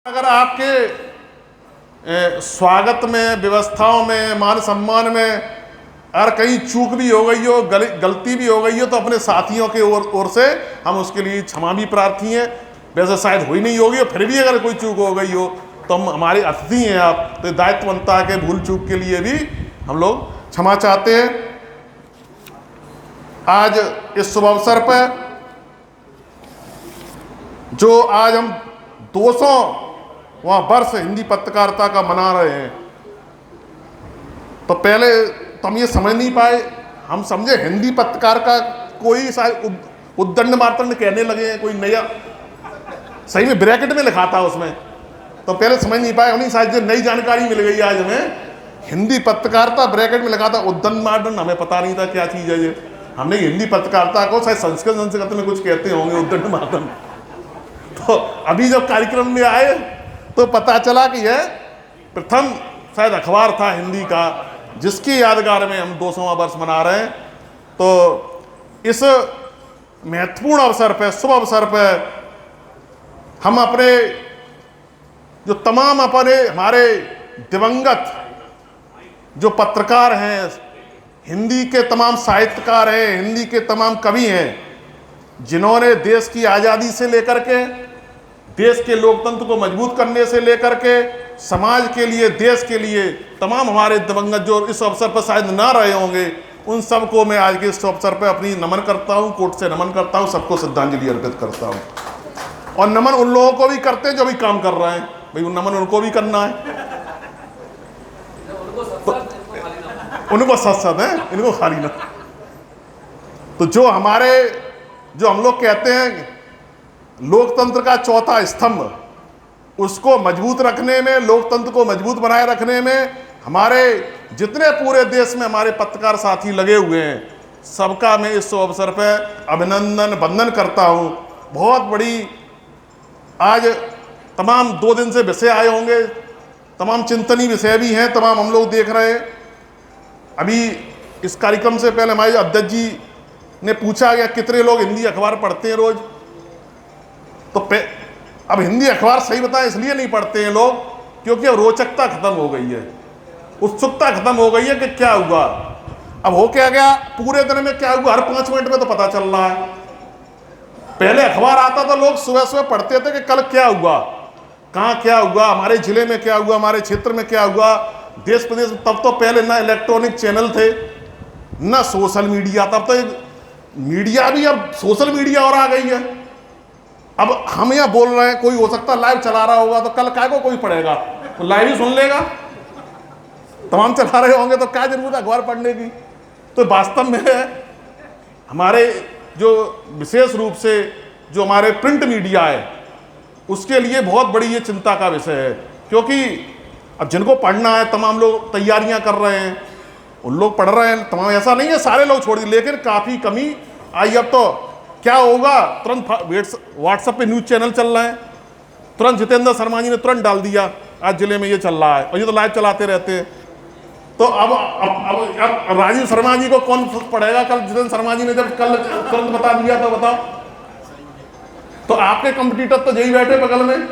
अगर आपके स्वागत में, व्यवस्थाओं में, मान सम्मान में अगर कहीं चूक भी हो गई हो, गलती भी हो गई हो, तो अपने साथियों के ओर से हम उसके लिए क्षमा भी प्रार्थी हैं। वैसे शायद हुई नहीं होगी, और फिर भी अगर कोई चूक हो गई हो तो हम, हमारे अतिथि हैं आप, तो दायित्व बनता है कि भूल चूक के लिए भी हम लोग क्षमा चाहते हैं। आज इस शुभ अवसर पर जो आज हम 200वां वर्ष हिंदी पत्रकारिता का मना रहे हैं, तो पहले तो हम ये समझ नहीं पाए, हम समझे हिंदी पत्रकार का कोई शायद उद्दंड मार्तंड कहने लगे हैं, कोई नया, सही में ब्रैकेट में लिखा था उसमें, तो पहले समझ नहीं पाए। उन्हीं शायद नई जानकारी मिल गई आज हमें, हिंदी पत्रकारिता ब्रैकेट में लिखा था उद्दंड मार्तंड, हमें पता नहीं था क्या चीज़ है ये। हमने हिंदी पत्रकारिता को शायद संस्कृत में कुछ कहते होंगे, उद्दंड मार्तंड। तो अभी जब कार्यक्रम में आए तो पता चला कि यह प्रथम शायद अखबार था हिंदी का जिसकी यादगार में हम 200वां वर्ष मना रहे हैं। तो इस महत्वपूर्ण अवसर पर, शुभ अवसर पर, हम अपने जो तमाम हमारे दिवंगत जो पत्रकार हैं, हिंदी के तमाम साहित्यकार हैं, हिंदी के तमाम कवि हैं, जिन्होंने देश की आज़ादी से लेकर के, देश के लोकतंत्र को मजबूत करने से लेकर के, समाज के लिए, देश के लिए, तमाम हमारे दिवंगत जो इस अवसर पर शायद ना रहे होंगे, उन सबको मैं आज के इस अवसर पर अपनी नमन करता हूं, कोर्ट से नमन करता हूं, सबको श्रद्धांजलि अर्पित करता हूं। और नमन उन लोगों को भी करते हैं जो भी काम कर रहे हैं, भाई नमन उनको भी करना है, तो उनको सत है, इनको खाली ना। तो जो हम लोग कहते हैं लोकतंत्र का चौथा स्तंभ, उसको मजबूत रखने में, लोकतंत्र को मजबूत बनाए रखने में हमारे जितने पूरे देश में हमारे पत्रकार साथी लगे हुए हैं, सबका मैं इस अवसर पर अभिनंदन वंदन करता हूं। बहुत बड़ी आज तमाम 2 दिन से विषय आए होंगे, तमाम चिंतनीय विषय भी हैं, तमाम हम लोग देख रहे हैं। अभी इस कार्यक्रम से पहले हमारे अध्यक्ष जी ने पूछा गया कितने लोग हिंदी अखबार पढ़ते हैं रोज, तो अब हिंदी अखबार सही बताएं इसलिए नहीं पढ़ते हैं लोग क्योंकि अब रोचकता खत्म हो गई है, उत्सुकता खत्म हो गई है कि क्या हुआ, अब हो क्या गया, पूरे दिन में क्या हुआ हर 5 मिनट में तो पता चल रहा है। पहले अखबार आता था, लोग सुबह सुबह पढ़ते थे कि कल क्या हुआ, कहाँ क्या हुआ, हमारे जिले में क्या हुआ, हमारे क्षेत्र में क्या हुआ, देश प्रदेश में। तब तो पहले ना इलेक्ट्रॉनिक चैनल थे, ना सोशल मीडिया, तब तो मीडिया भी, अब सोशल मीडिया और आ गई है। अब हम यहाँ बोल रहे हैं, कोई हो सकता लाइव चला रहा होगा, तो कल काय को कोई पढ़ेगा, तो लाइव ही सुन लेगा, तमाम चला रहे होंगे तो क्या जरूरत है अखबार पढ़ने की। तो वास्तव में हमारे जो विशेष रूप से जो हमारे प्रिंट मीडिया है उसके लिए बहुत बड़ी ये चिंता का विषय है, क्योंकि अब जिनको पढ़ना है तमाम लोग तैयारियां कर रहे हैं, उन लोग पढ़ रहे हैं तमाम, ऐसा नहीं है सारे लोग छोड़ दिए, लेकिन काफ़ी कमी आई। अब तो क्या होगा, तुरंत व्हाट्सएप पे न्यूज़ चैनल चल रहे हैं, तुरंत जितेंद्र शर्मा जी ने तुरंत डाल दिया आज जिले में ये चल रहा है, और ये तो लाइव चलाते रहते हैं। तो अब राजीव शर्मा जी को कौन पढ़ेगा, कल जितेंद्र शर्मा जी ने जब कल तुरंत बता दिया तो बताओ, तो आपके कंपटीटर तो यही बैठे बगल में।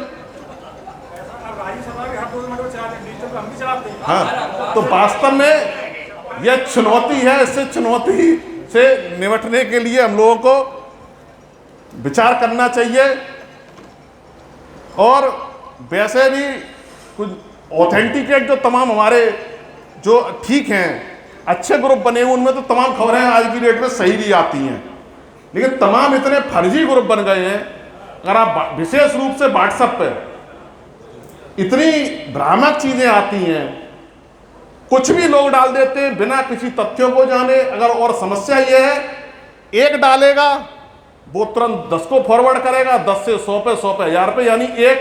हाँ, तो वास्तव में यह चुनौती है, इससे चुनौती से निपटने के लिए हम लोगों को विचार करना चाहिए, और वैसे भी कुछ ऑथेंटिकेट जो तमाम हमारे जो ठीक हैं, अच्छे ग्रुप बने हुए, उनमें तो तमाम खबरें आज की डेट में सही भी आती हैं, लेकिन तमाम इतने फर्जी ग्रुप बन गए हैं। अगर आप विशेष रूप से व्हाट्सएप पे इतनी भ्रामक चीज़ें आती हैं, कुछ भी लोग डाल देते हैं बिना किसी तथ्यों को जाने। अगर और समस्या ये है, एक डालेगा वो तुरंत 10 को फॉरवर्ड करेगा, 10 से 100 पे, 100 पे 1000 पे, यानी एक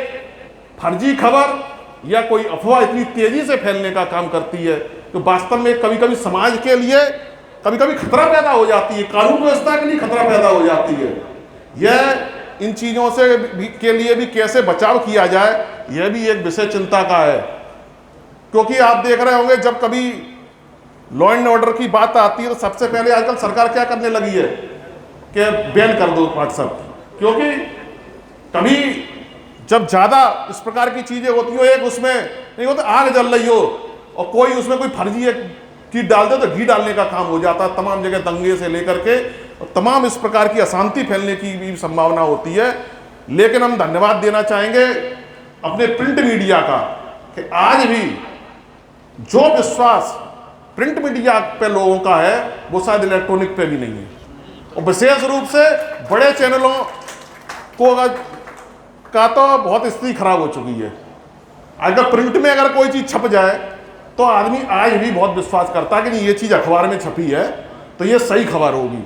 फर्जी खबर या कोई अफवाह इतनी तेजी से फैलने का काम करती है तो वास्तव में कभी कभी समाज के लिए कभी कभी खतरा पैदा हो जाती है, कानून व्यवस्था के लिए खतरा पैदा हो जाती है। यह इन चीज़ों से के लिए भी कैसे बचाव किया जाए, यह भी एक विषय चिंता का है, क्योंकि आप देख रहे होंगे जब कभी लॉ एंड ऑर्डर की बात आती है तो सबसे पहले आजकल सरकार क्या करने लगी है कि बैन कर दो व्हाट्सएप, क्योंकि कभी जब ज़्यादा इस प्रकार की चीज़ें होती हो, एक उसमें नहीं होता आग जल रही हो और कोई उसमें कोई फर्जी एक चीज़ डाल दे तो घी डालने का काम हो जाता है। तमाम जगह दंगे से लेकर के और तमाम इस प्रकार की अशांति फैलने की भी संभावना होती है। लेकिन हम धन्यवाद देना चाहेंगे अपने प्रिंट मीडिया का कि आज भी जो विश्वास प्रिंट मीडिया पे लोगों का है वो शायद इलेक्ट्रॉनिक पे भी नहीं है। और विशेष रूप से बड़े चैनलों को का तो बहुत स्थिति खराब हो चुकी है। अगर प्रिंट में अगर कोई चीज़ छप जाए तो आदमी आज भी बहुत विश्वास करता है कि नहीं ये चीज़ अखबार में छपी है तो ये सही खबर होगी,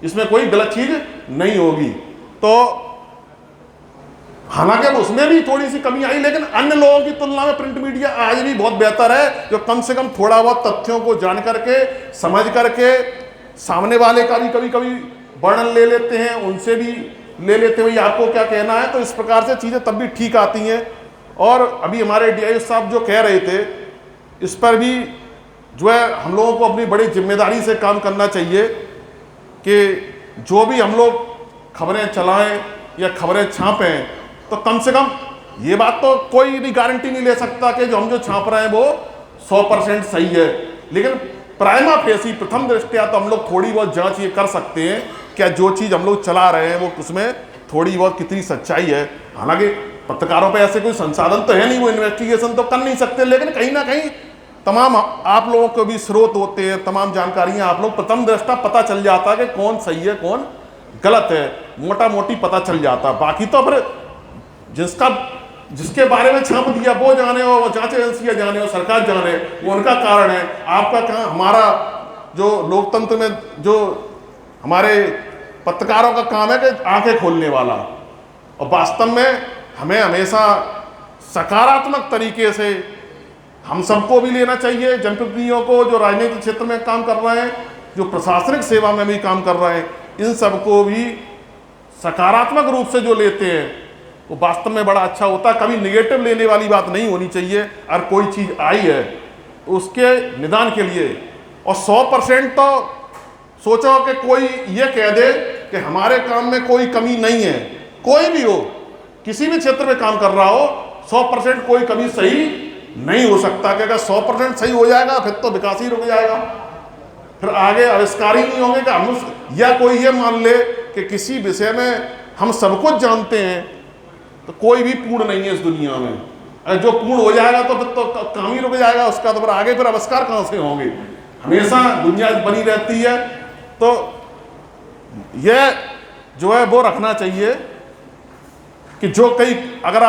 इसमें कोई गलत चीज़ नहीं होगी। तो हालांकि उसमें भी थोड़ी सी कमी आई, लेकिन अन्य लोगों की तुलना में प्रिंट मीडिया आज भी बहुत बेहतर है, जो कम से कम थोड़ा बहुत तथ्यों को जान करके समझ करके सामने वाले का भी कभी कभी वर्णन ले लेते हैं, उनसे भी ले लेते हैं भाई आपको क्या कहना है। तो इस प्रकार से चीज़ें तब भी ठीक आती हैं। और अभी हमारे DI साहब जो कह रहे थे, इस पर भी जो है हम लोगों को अपनी बड़ी जिम्मेदारी से काम करना चाहिए कि जो भी हम लोग खबरें चलाएं या खबरें छापें तो कम से कम ये बात तो कोई भी गारंटी नहीं ले सकता कि जो हम जो छाप रहे हैं वो 100% सही है, लेकिन प्राइमा फेसी प्रथम दृष्टया तो हम लोग थोड़ी बहुत जांच ये कर सकते हैं क्या जो चीज़ हम लोग चला रहे हैं वो उसमें थोड़ी बहुत कितनी सच्चाई है। हालांकि पत्रकारों पे ऐसे कोई संसाधन तो है नहीं, वो इन्वेस्टिगेशन तो कर नहीं सकते, लेकिन कहीं ना कहीं तमाम आप लोगों को भी स्रोत होते हैं, तमाम जानकारियां आप लोग प्रथम दृष्टा पता चल जाता है कि कौन सही है कौन गलत है, मोटा मोटी पता चल जाता। बाकी तो फिर जिसके बारे में छाप दिया वो जाने हो, वो जांच एजेंसियां जाने हो, सरकार जाने, वो उनका कारण है। आपका कहाँ, हमारा जो लोकतंत्र में जो हमारे पत्रकारों का काम है कि आंखें खोलने वाला, और वास्तव में हमें हमेशा सकारात्मक तरीके से हम सबको भी लेना चाहिए, जनप्रतिनिधियों को, जो राजनीतिक क्षेत्र में काम कर रहे हैं, जो प्रशासनिक सेवा में भी काम कर रहे हैं, इन सबको भी सकारात्मक रूप से जो लेते हैं वो वास्तव में बड़ा अच्छा होता है। कभी निगेटिव लेने वाली बात नहीं होनी चाहिए। और कोई चीज़ आई है तो उसके निदान के लिए, और 100% तो सोचो कि कोई ये कह दे कि हमारे काम में कोई कमी नहीं है, कोई भी हो, किसी भी क्षेत्र में काम कर रहा हो, 100% कोई कमी सही नहीं हो सकता। कि अगर 100% सही हो जाएगा फिर तो विकास ही रुक जाएगा, फिर आगे आविष्कार ही नहीं होंगे। कि हम या कोई ये मान ले कि किसी विषय में हम सब कुछ जानते हैं तो कोई भी पूर्ण नहीं है इस दुनिया में। अगर जो पूर्ण हो जाएगा तो फिर तो काम ही रुक जाएगा उसका, तो फिर आगे फिर आविष्कार कहाँ से होंगे। हमेशा दुनिया बनी रहती है। तो यह जो है वो रखना चाहिए कि जो कई अगर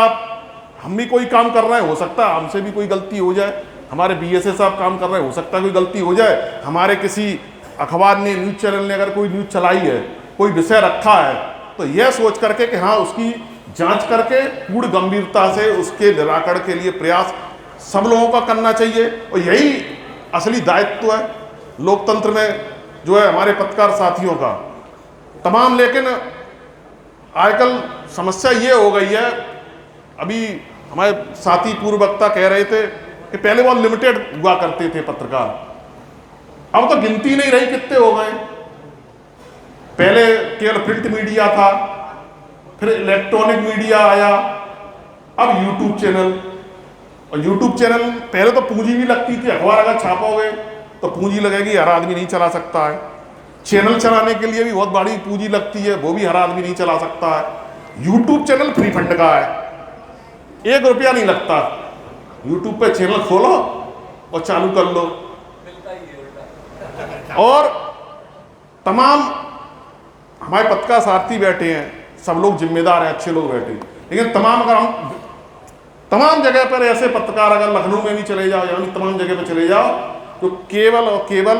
हम भी कोई काम कर रहे हैं, हो सकता है हमसे भी कोई गलती हो जाए, हमारे BSA साहब काम कर रहे हैं, हो सकता है कोई गलती हो जाए, हमारे किसी अखबार ने, न्यूज़ चैनल ने अगर कोई न्यूज़ चलाई है, कोई विषय रखा है, तो यह सोच करके कि हाँ उसकी जांच करके पूर्ण गंभीरता से उसके निराकरण के लिए प्रयास सब लोगों का करना चाहिए। और यही असली दायित्व है लोकतंत्र में जो है हमारे पत्रकार साथियों का तमाम। लेकिन आजकल समस्या ये हो गई है, अभी हमारे साथी पूर्व वक्ता कह रहे थे कि पहले बहुत लिमिटेड हुआ करते थे पत्रकार, अब तो गिनती नहीं रही कितने हो गए। पहले केवल प्रिंट मीडिया था, फिर इलेक्ट्रॉनिक मीडिया आया, अब यूट्यूब चैनल। और यूट्यूब चैनल पहले तो पूंजी भी लगती थी, अखबार अगर छापोगे तो पूंजी लगेगी, हर आदमी नहीं चला सकता है। चैनल चलाने के लिए भी बहुत बड़ी पूंजी लगती है, वो भी हर आदमी नहीं चला सकता है। यूट्यूब चैनल फ्री फंड का है, 1 रुपया नहीं लगता। यूट्यूब पे चैनल खोलो और चालू कर लो। और तमाम हमारे पत्रकार साथी बैठे हैं, सब लोग जिम्मेदार हैं, अच्छे लोग बैठे हैं, लेकिन अगर हम तमाम जगह पर ऐसे पत्रकार अगर लखनऊ में भी चले जाओ, यानी तमाम जगह पर चले जाओ, तो केवल और केवल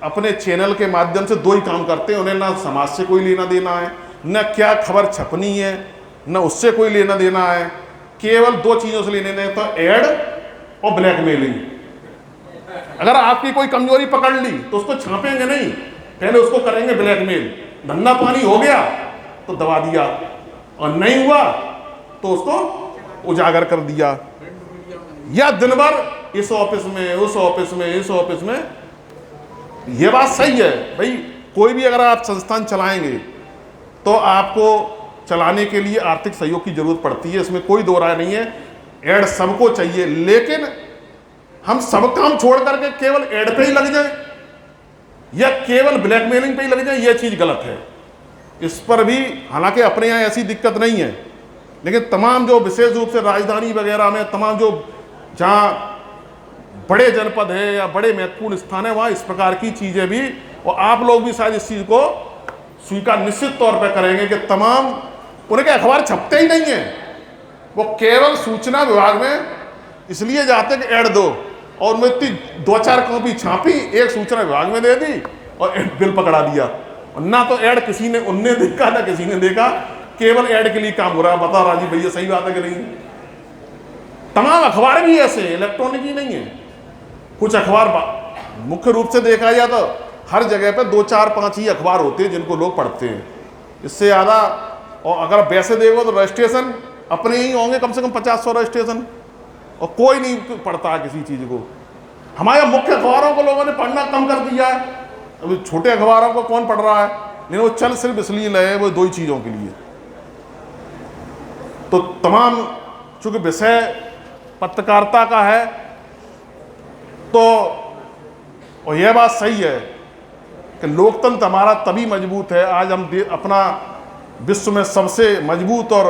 अपने चैनल के माध्यम से 2 ही काम करते हैं। उन्हें ना समाज से कोई लेना देना है, न क्या खबर छपनी है, न उससे कोई लेना देना है। केवल 2 चीज़ों से लेने देना, तो एड और ब्लैकमेलिंग। अगर आपकी कोई कमजोरी पकड़ ली तो उसको छापेंगे नहीं, पहले उसको करेंगे ब्लैकमेल। धंधा पानी हो गया तो दबा दिया, और नहीं हुआ तो उसको उजागर कर दिया। या दिन भर इस ऑफिस में, उस ऑफिस में, इस ऑफिस में। ये बात सही है भाई, कोई भी अगर आप संस्थान चलाएंगे तो आपको चलाने के लिए आर्थिक सहयोग की जरूरत पड़ती है, इसमें कोई दो राय नहीं है। एड सबको चाहिए, लेकिन हम सब काम छोड़ करके केवल एड पे ही लग जाए या केवल ब्लैकमेलिंग पे ही लग जाए, यह चीज गलत है। इस पर भी हालांकि अपने यहाँ ऐसी दिक्कत नहीं है, लेकिन तमाम जो विशेष रूप से राजधानी वगैरह में तमाम जो जहाँ बड़े जनपद है या बड़े महत्वपूर्ण स्थान है, वहाँ इस प्रकार की चीजें भी, और आप लोग भी शायद इस चीज को स्वीकार निश्चित तौर पर करेंगे कि तमाम उनके अखबार छपते ही नहीं है, वो केवल सूचना विभाग में इसलिए जाते कि ऐड दो, और मैं इतनी 2-4 कॉपी छापी, एक सूचना विभाग में दे दी और बिल पकड़ा दिया। और ना तो ऐड किसी ने उनने देखा ना किसी ने देखा, केवल ऐड के लिए काम हो रहा है। बता राजीव भैया सही बात है कि नहीं? तमाम अखबार भी ऐसे हैं, इलेक्ट्रॉनिक ही नहीं है। कुछ अखबार मुख्य रूप से देखा जाए तो हर जगह पे 2-4-5 ही अखबार होते हैं जिनको लोग पढ़ते हैं, इससे ज़्यादा। और अगर वैसे देखो तो रजिस्ट्रेशन अपने ही होंगे कम से कम 50-100 रजिस्ट्रेशन, और कोई नहीं पढ़ता किसी चीज़ को। हमारे मुख्य अखबारों को लोगों ने पढ़ना कम कर दिया है, अभी छोटे अखबारों को कौन पढ़ रहा है? लेकिन वो चल सिर्फ इसलिए लगे वो 2 ही चीज़ों के लिए। तो तमाम चूंकि विषय पत्रकारिता का है, तो और यह बात सही है कि लोकतंत्र हमारा तभी मजबूत है। आज हम अपना विश्व में सबसे मजबूत और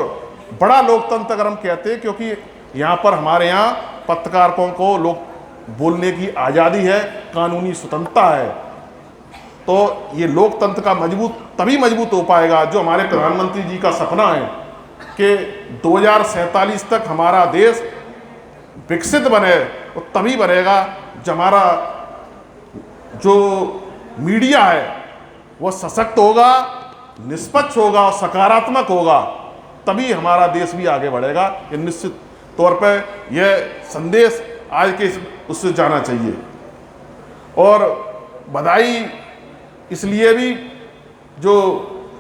बड़ा लोकतंत्र अगर हम कहते हैं, क्योंकि यहाँ पर हमारे यहाँ पत्रकारों को लोग बोलने की आज़ादी है, कानूनी स्वतंत्रता है। तो ये लोकतंत्र का तभी मजबूत हो पाएगा जो हमारे प्रधानमंत्री जी का सपना है कि 2047 तक हमारा देश विकसित बने, और तभी बनेगा जब हमारा जो मीडिया है वो सशक्त होगा, निष्पक्ष होगा और सकारात्मक होगा, तभी हमारा देश भी आगे बढ़ेगा। ये निश्चित तौर पर यह संदेश आज के उससे जाना चाहिए। और बधाई इसलिए भी जो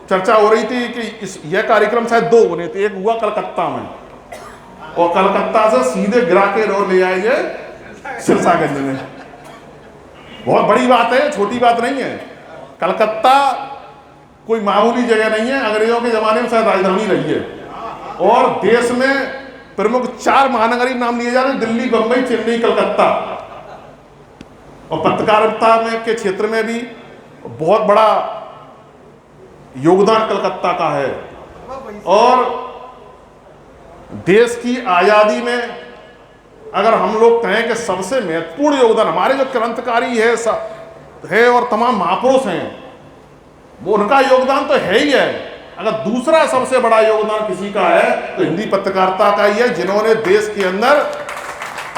चर्चा हो रही थी कि यह कार्यक्रम शायद 2 होने थे, एक हुआ कलकत्ता में, और कलकत्ता से सीधे गिरा के रोड ले आएंगे सिरसागंज में। बहुत बड़ी बात है, छोटी बात नहीं है। कलकत्ता कोई मामूली जगह नहीं है, अंग्रेजों के जमाने में शायद राजधानी रही है, और देश में प्रमुख 4 महानगरी नाम लिए जा रहे हैं, दिल्ली, बंबई, चेन्नई, कलकत्ता। और पत्रकारिता में के क्षेत्र में भी बहुत बड़ा योगदान कलकत्ता का है। और देश की आजादी में अगर हम लोग कहें कि सबसे महत्वपूर्ण योगदान हमारे जो क्रांतिकारी है और तमाम महापुरुष हैं, वो उनका योगदान तो है ही है। अगर दूसरा सबसे बड़ा योगदान किसी का है तो हिंदी पत्रकारिता का ही है, जिन्होंने देश के अंदर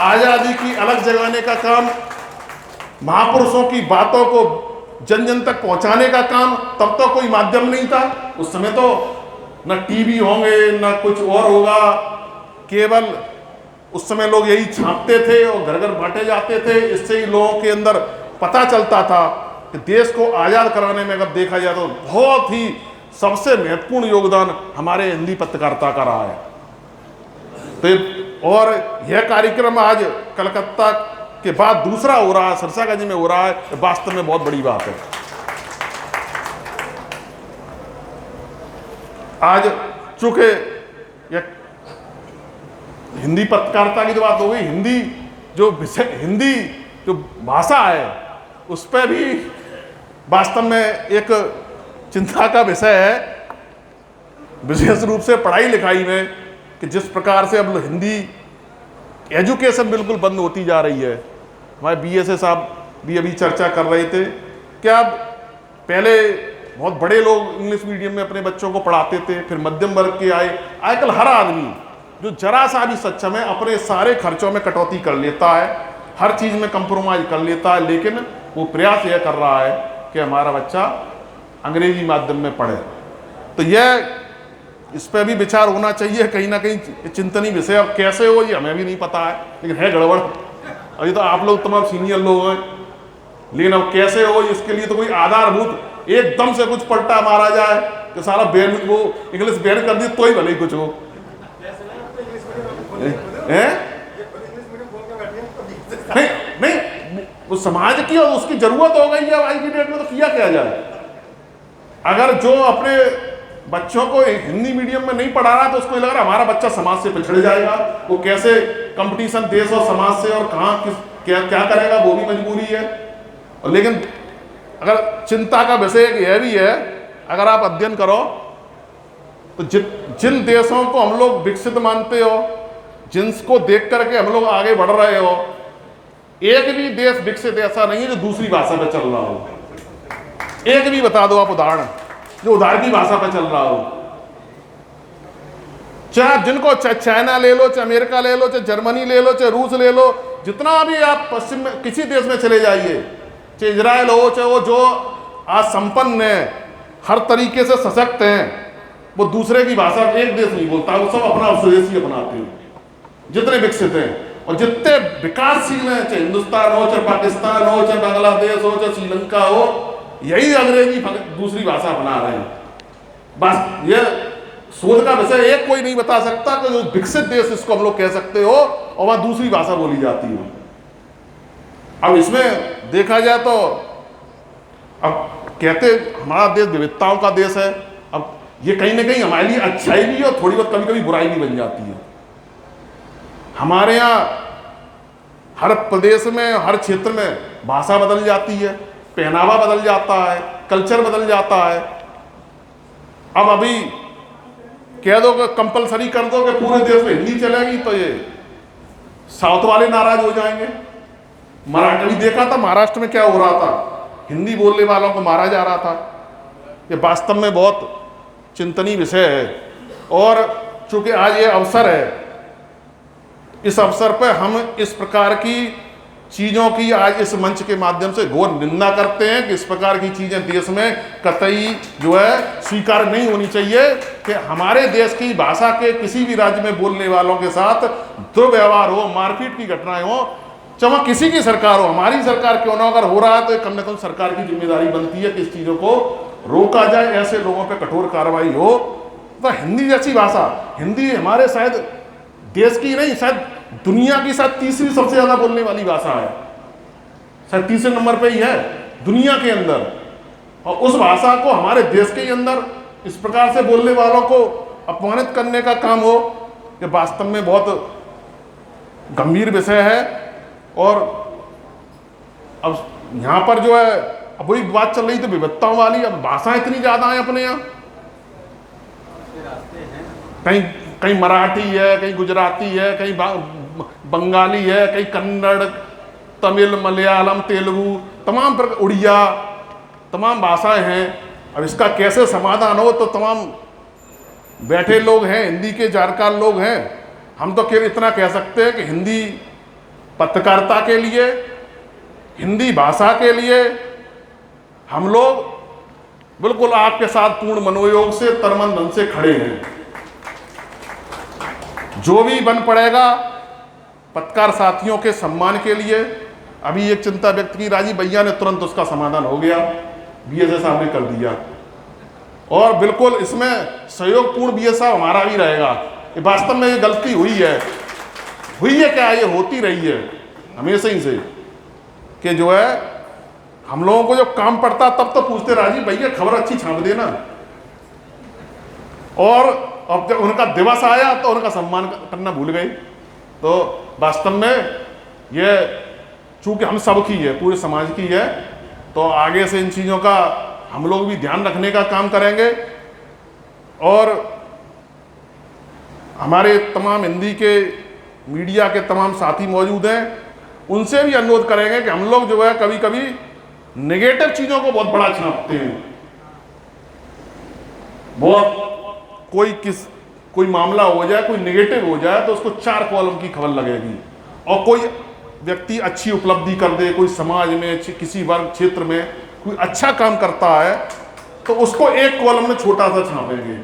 आजादी की अलग जगाने का काम, महापुरुषों की बातों को जन जन तक पहुंचाने का काम, तब तो कोई माध्यम नहीं था उस समय, तो न टीवी होंगे न कुछ और होगा, केवल उस समय लोग यही छापते थे और घर घर बांटे जाते थे। इससे ही लोगों के अंदर पता चलता था कि देश को आज़ाद कराने में अगर देखा जाए तो बहुत ही सबसे महत्वपूर्ण योगदान हमारे हिंदी पत्रकारिता का रहा है। तो और यह कार्यक्रम आज कलकत्ता के बाद दूसरा हो रहा है, सिरसागंज में हो रहा है, वास्तव में बहुत बड़ी बात है। आज चूंकि हिंदी पत्रकारिता की तो बात हो गई, हिंदी जो भाषा है उस पर भी वास्तव में एक चिंता का विषय है, विशेष रूप से पढ़ाई लिखाई में, कि जिस प्रकार से अब हिंदी एजुकेशन बिल्कुल बंद होती जा रही है। हमारे बीएसए साहब भी अभी चर्चा कर रहे थे कि अब पहले बहुत बड़े लोग इंग्लिश मीडियम में अपने बच्चों को पढ़ाते थे, फिर मध्यम वर्ग के आए, आजकल हर आदमी जो जरा सा भी सक्षम है अपने सारे खर्चों में कटौती कर लेता है, हर चीज़ में कंप्रोमाइज कर लेता है, लेकिन वो प्रयास यह कर रहा है कि हमारा बच्चा अंग्रेजी माध्यम में पढ़े। तो यह इस पर भी विचार होना चाहिए, कहीं ना कहीं चिंतनीय विषय। अब कैसे हो ये हमें भी नहीं पता है, लेकिन है गड़बड़। अभी तो आप लोग तमाम सीनियर लोग हैं, लेकिन अब कैसे हो इसके लिए तो कोई आधारभूत एकदम से कुछ पलटा मारा जाए कि सारा बैन, वो इंग्लिश बैन कर दी तो ही भले ही कुछ हो। नहीं, वो समाज की और उसकी जरूरत हो गई है आज की डेट में, तो किया क्या जाए। अगर जो अपने बच्चों को हिंदी मीडियम में नहीं पढ़ा रहा तो उसको लग रहा है हमारा बच्चा समाज से पिछड़ जाएगा, वो कैसे कंपटीशन देश और समाज से और कहाँ किस क्या क्या करेगा, वो भी मजबूरी है। और लेकिन अगर चिंता का विषय यह भी है, अगर आप अध्ययन करो तो जिन देशों को हम लोग विकसित मानते हो, जिनको देख करके हम लोग आगे बढ़ रहे हो, एक भी देश विकसित ऐसा नहीं है जो दूसरी भाषा पे चल रहा हो। एक भी बता दो आप उदाहरण जो उधार की भाषा पे चल रहा हो। चाहे जिनको चाहे चाइना ले लो, चाहे अमेरिका ले लो, चाहे जर्मनी ले लो, चाहे रूस ले लो, जितना भी आप पश्चिम में किसी देश में चले जाइए, चाहे इजराइल हो, चाहे वो जो आज संपन्न है, हर तरीके से सशक्त हैं, वो दूसरे की भाषा एक देश नहीं बोलता, वो सब अपना स्वदेशी अपनाते हैं जितने विकसित हैं। और जितने विकासशील हैं, चाहे हिंदुस्तान हो, चाहे पाकिस्तान हो, चाहे बांग्लादेश हो, चाहे श्रीलंका हो, यही अंग्रेजी दूसरी भाषा अपना रहे हैं। बस ये शोध का विषय एक कोई नहीं बता सकता कि जो विकसित देश इसको हम लोग कह सकते हो और वहां दूसरी भाषा बोली जाती है। अब इसमें देखा जाए तो अब कहते हमारा देश विविधताओं का देश है, अब ये कहीं ना कहीं हमारे लिए अच्छाई भी है और थोड़ी बहुत कभी कभी बुराई भी बन जाती है। हमारे यहाँ हर प्रदेश में, हर क्षेत्र में भाषा बदल जाती है, पहनावा बदल जाता है, कल्चर बदल जाता है। अब अभी कह दो कि कंपलसरी कर दो कि पूरे देश में हिंदी चलेगी तो ये साउथ वाले नाराज हो जाएंगे। मराठी देखा था महाराष्ट्र में क्या हो रहा था, हिंदी बोलने वालों को मारा जा रहा था। ये वास्तव में बहुत चिंतनीय विषय है। और चूंकि आज ये अवसर है, इस अवसर पर हम इस प्रकार की चीज़ों की आज इस मंच के माध्यम से घोर निंदा करते हैं कि इस प्रकार की चीज़ें देश में कतई जो है स्वीकार नहीं होनी चाहिए कि हमारे देश की भाषा के किसी भी राज्य में बोलने वालों के साथ दुर्व्यवहार हो, मारपीट की घटनाएं हो, चाहे किसी की सरकार हो, हमारी सरकार क्यों ना, अगर हो रहा है तो कम से कम सरकार की जिम्मेदारी बनती है कि इस चीज़ों को रोका जाए, ऐसे लोगों पर कठोर कार्रवाई हो। तो हिंदी जैसी भाषा, हिंदी हमारे शायद देश की नहीं, शायद दुनिया की शायद तीसरी सबसे ज्यादा बोलने वाली भाषा है, शायद तीसरे नंबर पे ही है दुनिया के अंदर। और उस भाषा को हमारे देश के अंदर इस प्रकार से बोलने वालों को अपमानित करने का काम हो, ये वास्तव में बहुत गंभीर विषय है। और अब यहाँ पर जो है, अब वही बात चल रही थी विविधताओं वाली, अब भाषा इतनी ज्यादा है अपने यहाँ, कहीं कहीं मराठी है, कहीं गुजराती है, कहीं बंगाली है, कहीं कन्नड़, तमिल, मलयालम, तेलुगु, तमाम प्रकार, उड़िया, तमाम भाषाएं हैं। अब इसका कैसे समाधान हो, तो तमाम बैठे लोग हैं, हिंदी के जानकार लोग हैं, हम तो केवल इतना कह सकते हैं कि हिंदी पत्रकारिता के लिए, हिंदी भाषा के लिए हम लोग बिल्कुल आपके साथ पूर्ण मनोयोग से, तन मन धन से खड़े हैं। जो भी बन पड़ेगा पत्रकार साथियों के सम्मान के लिए। अभी एक चिंता व्यक्त की राजीव भैया ने, तुरंत उसका समाधान हो गया, बीएसए साहब ने कर दिया, और बिल्कुल इसमें सहयोगपूर्ण बीएसए साहब हमारा भी रहेगा। ये वास्तव में ये गलती हुई है क्या, ये होती रही है हमेशा ही से कि जो है हम लोगों को जो काम पड़ता तब तो पूछते राजीव भैया खबर अच्छी छाप देना, और अब जब उनका दिवस आया तो उनका सम्मान करना भूल गए। तो वास्तव में ये चूंकि हम सब की है, पूरे समाज की है, तो आगे से इन चीज़ों का हम लोग भी ध्यान रखने का काम करेंगे। और हमारे तमाम हिंदी के मीडिया के तमाम साथी मौजूद हैं, उनसे भी अनुरोध करेंगे कि हम लोग जो है कभी कभी नेगेटिव चीज़ों को बहुत बड़ा छापते हैं। बहुत कोई मामला हो जाए, कोई नेगेटिव हो जाए तो उसको 4 कॉलम की खबर लगेगी, और कोई व्यक्ति अच्छी उपलब्धि कर दे, कोई समाज में किसी वर्ग क्षेत्र में कोई अच्छा काम करता है तो उसको 1 कॉलम में छोटा सा छापेंगे।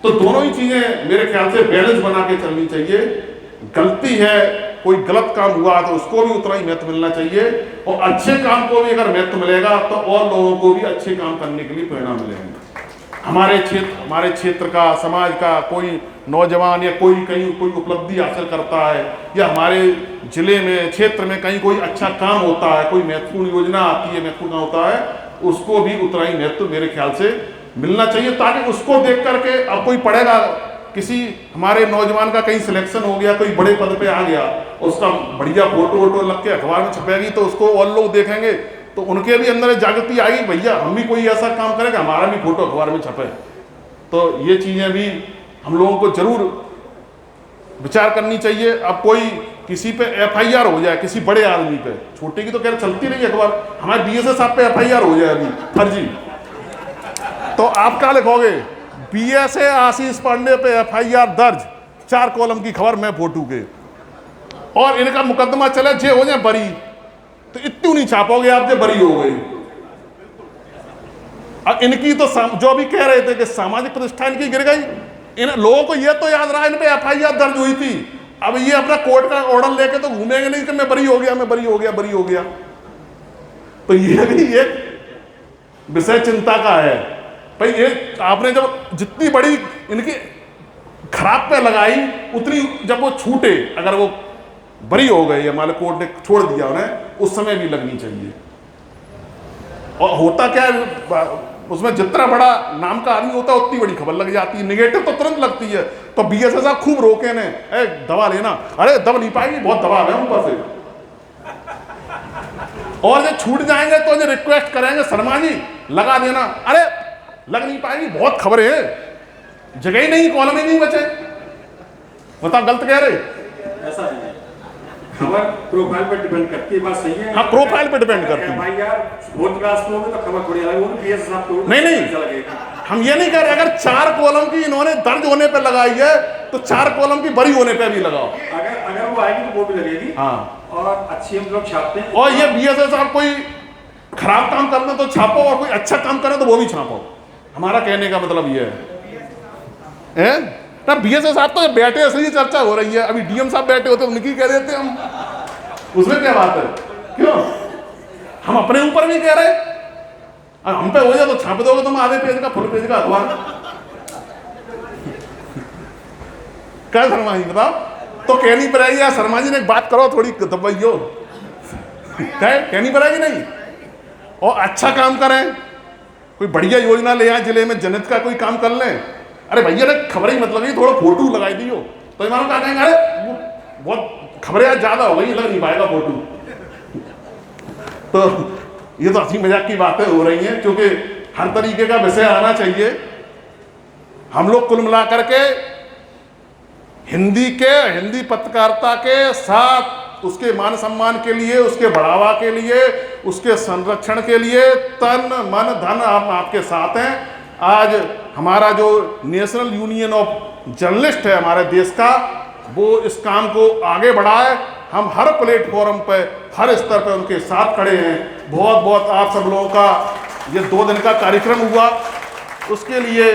तो दोनों ही चीजें मेरे ख्याल से बैलेंस बना के चलनी चाहिए। गलती है, कोई गलत काम हुआ तो उसको भी उतना ही महत्व मिलना चाहिए, और अच्छे काम को भी अगर महत्व मिलेगा तो और लोगों को भी अच्छे काम करने के लिए प्रेरणा मिलेगी। हमारे क्षेत्र का, समाज का कोई नौजवान या कोई कहीं कोई उपलब्धि हासिल करता है, या हमारे जिले में, क्षेत्र में कहीं कोई अच्छा काम होता है, कोई महत्वपूर्ण योजना आती है, महत्वपूर्ण होता है, उसको भी उतना ही महत्व मेरे ख्याल से मिलना चाहिए, ताकि उसको देख करके अब कोई पढ़ेगा, किसी हमारे नौजवान का कहीं सिलेक्शन हो गया, कोई बड़े पद पे आ गया, उसका बढ़िया फोटो वोटो लग के अखबार में छपेगी, तो उसको और लोग देखेंगे, तो उनके भी अंदर जागृति आएगी, भैया हम भी कोई ऐसा काम करेंगे, हमारा भी फोटो अखबार में छपे। तो ये चीज़ें भी हम लोगों को जरूर विचार करनी चाहिए। अब कोई किसी पे FIR हो जाए, किसी बड़े आदमी पे, छोटे की तो खैर चलती नहीं अखबार, हमारे BSS साहब पे FIR हो जाए अभी फर्जी, तो आप क्या लिखोगे? BSA आशीष पांडे पे FIR दर्ज, 4 कॉलम की खबर मैं फोटो के, और इनका मुकदमा चले, जे हो जाए बरी, तो इतनी नहीं छापोगे आप जो बरी हो गए। अब इनकी तो जो भी कह रहे थे कि सामाजिक प्रतिष्ठा इनकी गिर गई, इन लोगों को ये तो याद रहा इन पे FIR दर्ज हुई थी, अब ये अपना कोर्ट का ऑर्डर लेके तो घूमेंगे नहीं कि मैं बरी हो गया, मैं बरी हो गया, बरी हो गया। तो ये भी एक विषय चिंता का है भाई। ये आपने जब जितनी बड़ी इनकी खराब पे लगाई, उतनी जब वो छूटे, अगर वो बरी हो गए, हमारे कोर्ट ने छोड़ दिया उन्हें, उस समय भी लगनी चाहिए। और होता क्या है, उसमें जितना बड़ा नाम का आदमी होता है उतनी बड़ी खबर लग जाती है, निगेटिव तो तुरंत लगती है। तो BSS साहब खूब रोके ने, दवा लेना, अरे दवा नहीं पाएगी, बहुत दबाव है ऊपर से, और जो छूट जाएंगे तो जो रिक्वेस्ट करेंगे, शर्मा जी लगा देना, अरे लग नहीं पाएगी, बहुत खबरें हैं, जगह ही नहीं, कॉलम ही नहीं बचे। बताओ गलत कह रहे? ऐसा नहीं है, खबर प्रोफाइल पर डिपेंड करती है, बात सही है। हाँ, प्रोफाइल पे डिपेंड करती है भाई यार, बहुत क्लास में तो खबर थोड़ी अलग होगी, BSS साहब तो नहीं, हम ये नहीं कह रहे, अगर 4 कॉलम की इन्होंने दर्ज होने पे लगाई है, तो 4 कॉलम की बरी होने पे भी लगाओ। अगर वो आएगी तो वो भी लगेगी। हाँ, और अच्छी हम लोग छापते हैं। और ये BSS साहब कोई खराब काम करना तो छापो, और कोई अच्छा काम करे तो वो भी छापो, हमारा कहने का मतलब ये है ना। BSS साहब तो बैठे इसलिए चर्चा हो रही है, अभी DM साहब बैठे होते उनकी कह देते हम, उसमें क्या बात है? क्यों हम अपने ऊपर भी कह रहे? हम पे हो जाए तो छाप दोगे तुम आधे पेज का, फुल पेज का अखबार। क्या शर्मा जी बताओ, तो कहनी पड़ेगी यार, शर्मा जी ने एक बात करो थोड़ी दबाइयो, कहनी पड़ेगी नहीं, और अच्छा काम करें, कोई बढ़िया योजना ले आए, जिले में जनहित का कोई काम कर लें। अरे भैया ने खबर ही मतलब ही, थोड़ा फोटो लगाई दियो, तो इमाम क्या कहेंगे, अरे वो बहुत खबरें आज ज्यादा हो गई, लग नहीं पाएगा फोटो। तो ये तो हंसी मजाक की बातें हो रही हैं, क्योंकि हर तरीके का विषय आना चाहिए। हम लोग कुल मिला करके हिंदी पत्रकारिता के साथ उसके मान सम्मान के लिए, उसके बढ़ावा के लिए, उसके संरक्षण के लिए तन मन धन हम आपके साथ हैं। आज हमारा जो नेशनल यूनियन ऑफ जर्नलिस्ट है हमारे देश का, वो इस काम को आगे बढ़ाए। हम हर प्लेटफॉर्म पे, हर स्तर पे उनके साथ खड़े हैं। बहुत बहुत आप सब लोगों का ये 2 दिन का कार्यक्रम हुआ, उसके लिए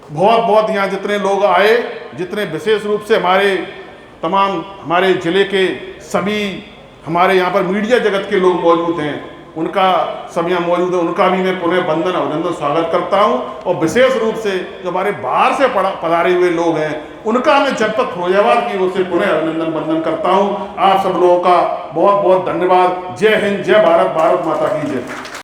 बहुत बहुत यहाँ जितने लोग आए, जितने विशेष रूप से हमारे ज़िले के सभी हमारे यहाँ पर मीडिया जगत के लोग मौजूद हैं, उनका सब यहाँ मौजूद है, उनका भी मैं पुनः वंदन अभिनंदन स्वागत करता हूँ। और विशेष रूप से जो हमारे बाहर से पधारे हुए लोग हैं, उनका मैं जनपद फिरोजाबाद की ओर से पुनः अभिनंदन वंदन करता हूँ। आप सब लोगों का बहुत बहुत धन्यवाद। जय हिंद, जय भारत, भारत माता की जय।